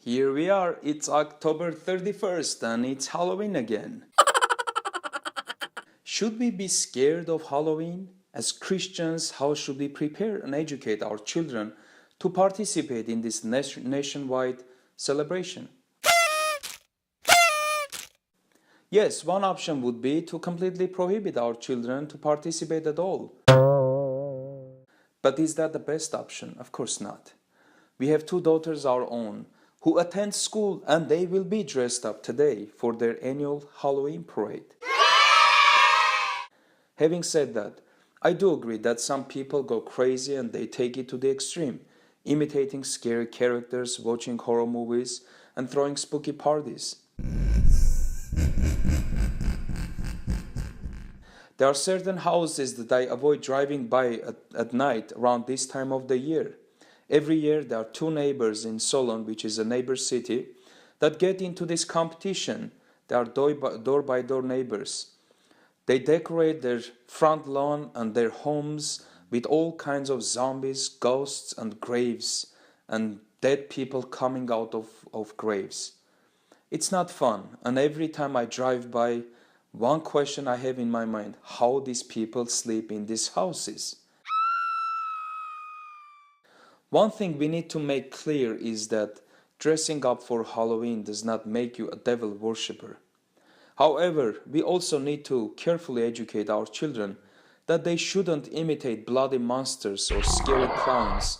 Here we are, it's October 31st and it's Halloween again. Should we be scared of Halloween? As Christians, how should we prepare and educate our children to participate in this nationwide celebration? Yes, one option would be to completely prohibit our children to participate at all. But is that the best option? Of course not. We have two daughters our own who attend school and they will be dressed up today for their annual Halloween parade. Having said that, I do agree that some people go crazy and they take it to the extreme, imitating scary characters, watching horror movies, and throwing spooky parties. There are certain houses that I avoid driving by at night around this time of the year. Every year there are two neighbors in Solon, which is a neighbor city, that get into this competition. They are door-by-door neighbors. They decorate their front lawn and their homes with all kinds of zombies, ghosts, and graves, and dead people coming out of graves. It's not fun, and every time I drive by, one question I have in my mind: how these people sleep in these houses? One thing we need to make clear is that dressing up for Halloween does not make you a devil worshipper. However, we also need to carefully educate our children that they shouldn't imitate bloody monsters or scary clowns,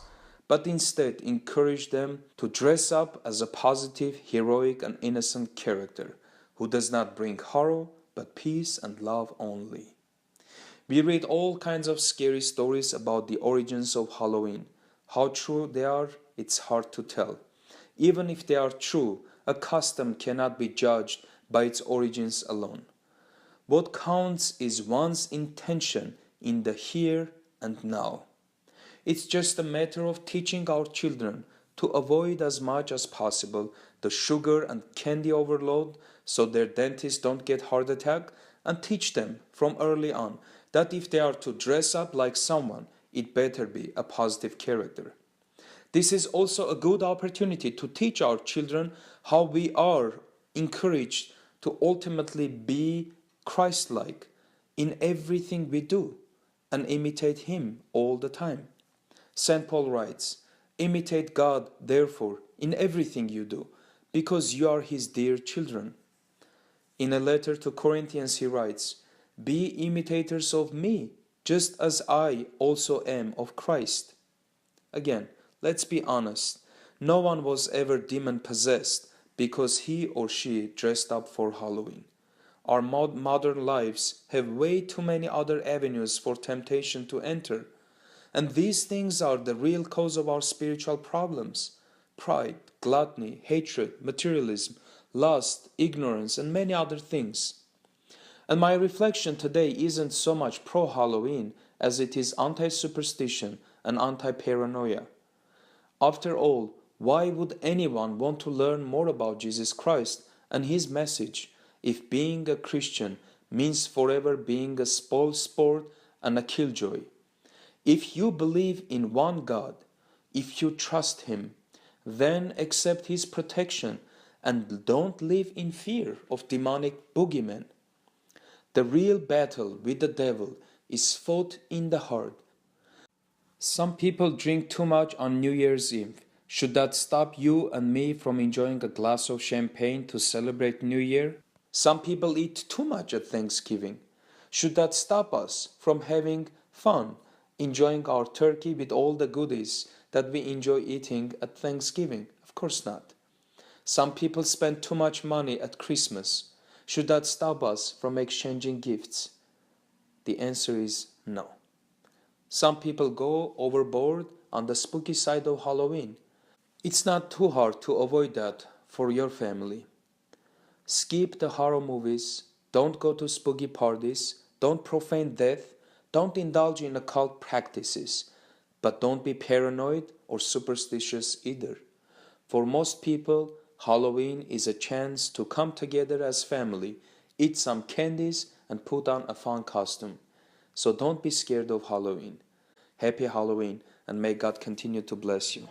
but instead encourage them to dress up as a positive, heroic, and innocent character who does not bring horror but peace and love only. We read all kinds of scary stories about the origins of Halloween. How true they are, it's hard to tell. Even if they are true, a custom cannot be judged by its origins alone. What counts is one's intention in the here and now. It's just a matter of teaching our children to avoid as much as possible the sugar and candy overload so their dentists don't get heart attack, and teach them from early on that if they are to dress up like someone, it better be a positive character. This is also a good opportunity to teach our children how we are encouraged to ultimately be Christ-like in everything we do and imitate Him all the time. St. Paul writes, "Imitate God, therefore, in everything you do, because you are His dear children." In a letter to Corinthians he writes, "Be imitators of me, just as I also am of Christ." Again, let's be honest. No one was ever demon-possessed because he or she dressed up for Halloween. Our modern lives have way too many other avenues for temptation to enter, and these things are the real cause of our spiritual problems: pride, gluttony, hatred, materialism, lust, ignorance, and many other things. And my reflection today isn't so much pro-Halloween as it is anti-superstition and anti-paranoia. After all, why would anyone want to learn more about Jesus Christ and His message if being a Christian means forever being a spoil sport and a killjoy? If you believe in one God, if you trust Him, then accept His protection and don't live in fear of demonic boogeymen. The real battle with the devil is fought in the heart. Some people drink too much on New Year's Eve. Should that stop you and me from enjoying a glass of champagne to celebrate New Year? Some people eat too much at Thanksgiving. Should that stop us from having fun, enjoying our turkey with all the goodies that we enjoy eating at Thanksgiving? Of course not. Some people spend too much money at Christmas. Should that stop us from exchanging gifts? The answer is no. Some people go overboard on the spooky side of Halloween. It's not too hard to avoid that for your family. Skip the horror movies, don't go to spooky parties, don't profane death, don't indulge in occult practices, but don't be paranoid or superstitious either. For most people, Halloween is a chance to come together as family, eat some candies, and put on a fun costume. So don't be scared of Halloween. Happy Halloween, and may God continue to bless you.